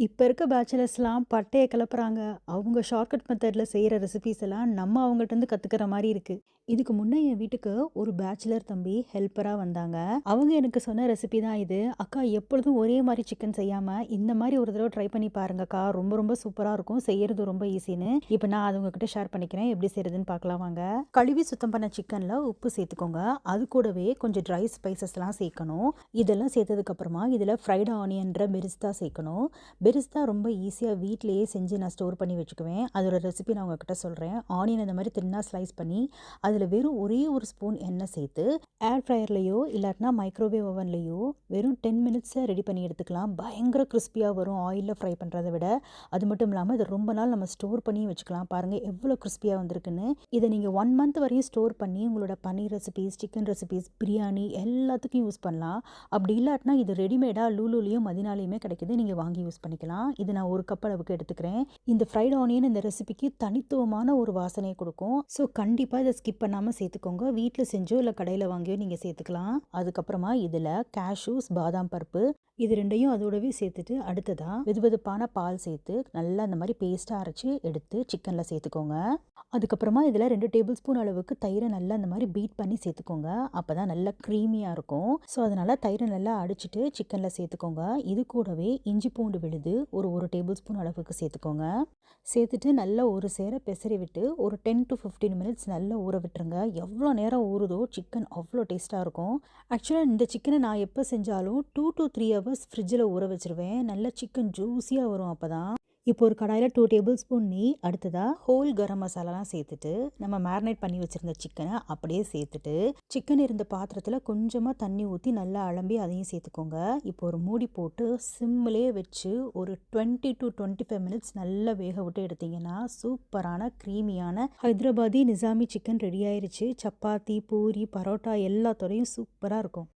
இப்ப இருக்க பேச்சுலர்ஸ்லாம் பட்டைய கிளப்புறாங்க. அவங்க ஷார்ட்கட் மெத்தட்ல செய்ற ரெசிபீஸ் எல்லாம் நம்ம அவங்கட்டருந்து கத்துக்கிற மாரி இருக்கு. இதுக்கு முன்ன என் வீட்டுக்கு ஒரு பேச்சுலர் தம்பி ஹெல்ப்பரா வந்தாங்க. அவங்க எனக்கு சொன்ன ரெசிபி தான் இது. "அக்கா எப்பொழுதும் ஒரே மாரி சிக்கன் செய்யாம, இந்த மாரி ஒரு தடவ ட்ரை பண்ணி பாருங்கக்கா. ரொம்ப ரொம்ப சூப்பரா இருக்கும். செய்யறது ரொம்ப ஈஸின்னு." இப்ப நான் அத உங்ககிட்ட ஷேர் பண்ணிக்கிறேன். எப்படி செய்றதுன்னு பார்க்கலாம் வாங்க. கழுவி சுத்தம் பண்ண சிக்கன்ல உப்பு சேர்த்துக்கோங்க. அது கூடவே கொஞ்சம் ட்ரை ஸ்பைசஸ்லாம் சேர்க்கணும். இதெல்லாம் சேர்த்ததுக்கு அப்புறமா இதுல ஃப்ரைட் ஆனியன்ற பெரிஸ்தா சேர்க்கணும். பெரிஸ்தா ரொம்ப ஈஸியாக வீட்டிலேயே செஞ்சு நான் ஸ்டோர் பண்ணி வச்சுக்குவேன். அதோட ரெசிபி நான் உங்ககிட்ட சொல்கிறேன். ஆனியன் இந்த மாதிரி தின்னாக ஸ்லைஸ் பண்ணி அதில் வெறும் ஒரே ஒரு ஸ்பூன் எண்ணெய் சேர்த்து ஏர் ஃப்ரையர்லேயோ இல்லாட்டினா மைக்ரோவேவ் ஓவன்லேயோ வெறும் 10 மினிட்ஸில் ரெடி பண்ணி எடுத்துக்கலாம். பயங்கர கிறிஸ்பியாக வரும் ஆயிலில் ஃப்ரை பண்ணுறதை விட. அது மட்டும் இல்லாமல் இதை ரொம்ப நாள் நம்ம ஸ்டோர் பண்ணி வச்சுக்கலாம். பாருங்கள் எவ்வளோ கிறிஸ்பியாக வந்திருக்குன்னு. இதை நீங்கள் 1 மந்த் வரையும் ஸ்டோர் பண்ணி உங்களோட பன்னீர் ரெசிபீஸ், சிக்கன் ரெசிபீஸ், பிரியாணி எல்லாத்துக்கும் யூஸ் பண்ணலாம். அப்படி இல்லாட்டினா இது ரெடிமேடாக லூலூலேயும் மதினாலையுமே கிடைக்குது. நீங்கள் வாங்கி யூஸ் பண்ணிக்கலாம். இது நான் 1 கப் அளவுக்கு எடுத்துக்கிறேன். இந்த ஃப்ரைட் ஆனியன் இந்த ரெசிபிக்கு தனித்துவமான ஒரு வாசனையை கொடுக்கும். ஸோ கண்டிப்பாக இதை ஸ்கிப் பண்ணாமல் சேர்த்துக்கோங்க. வீட்டில் செஞ்சோ இல்லை கடையில் வாங்கியோ நீங்கள் சேர்த்துக்கலாம். அதுக்கப்புறமா இதில் கேஷ்யூஸ், பாதாம் பருப்பு இது 2யும் அதோடவே சேர்த்துட்டு அடுத்ததாக வெதுவெதுப்பான பால் சேர்த்து நல்லா இந்த மாதிரி பேஸ்ட்டாக அரைச்சி எடுத்து சிக்கனில் சேர்த்துக்கோங்க. அதுக்கப்புறமா இதில் 2 டேபிள் ஸ்பூன் அளவுக்கு தயிரை நல்லா இந்த மாதிரி பீட் பண்ணி சேர்த்துக்கோங்க. அப்போ தான் நல்லா க்ரீமியாக இருக்கும். ஸோ அதனால் தயிரை நல்லா அடிச்சிட்டு சிக்கனில் சேர்த்துக்கோங்க. இது கூடவே இஞ்சி பூண்டு விழுது ஒரு டேபிள் ஸ்பூன் அளவுக்கு சேர்த்துக்கோங்க. சேர்த்துட்டு நல்லா ஒரு சேர பெசரி விட்டு ஒரு 10 to 15 மினிட்ஸ் நல்லா ஊற விட்டுருங்க. எவ்வளோ நேரம் ஊறுதோ சிக்கன் அவ்வளோ டேஸ்ட்டாக இருக்கும். ஆக்சுவலாக இந்த சிக்கனை நான் எப்போ செஞ்சாலும் 2 to 3 ஹவர்ஸ் ஃப்ரிட்ஜில் ஊற வச்சுருவேன். நல்லா சிக்கன் ஜூஸியாக வரும் அப்போ தான். இப்போ ஒரு கடாயில் 2 டேபிள் ஸ்பூன் நெய், அடுத்ததாக ஹோல் கரம் மசாலாலாம் சேர்த்துட்டு நம்ம மேரினேட் பண்ணி வச்சுருந்த சிக்கனை அப்படியே சேர்த்துட்டு சிக்கன் இருந்த பாத்திரத்தில் கொஞ்சமாக தண்ணி ஊற்றி நல்லா அலம்பி அதையும் சேர்த்துக்கோங்க. இப்போ ஒரு மூடி போட்டு சிம்மிலே வச்சு ஒரு 20 to 25 மினிட்ஸ் நல்லா வேக விட்டு எடுத்திங்கன்னா சூப்பரான க்ரீமியான ஹைதராபாதி நிசாமி சிக்கன் ரெடி ஆயிருச்சு. சப்பாத்தி, பூரி, பரோட்டா எல்லாத்தோடையும் சூப்பராக இருக்கும்.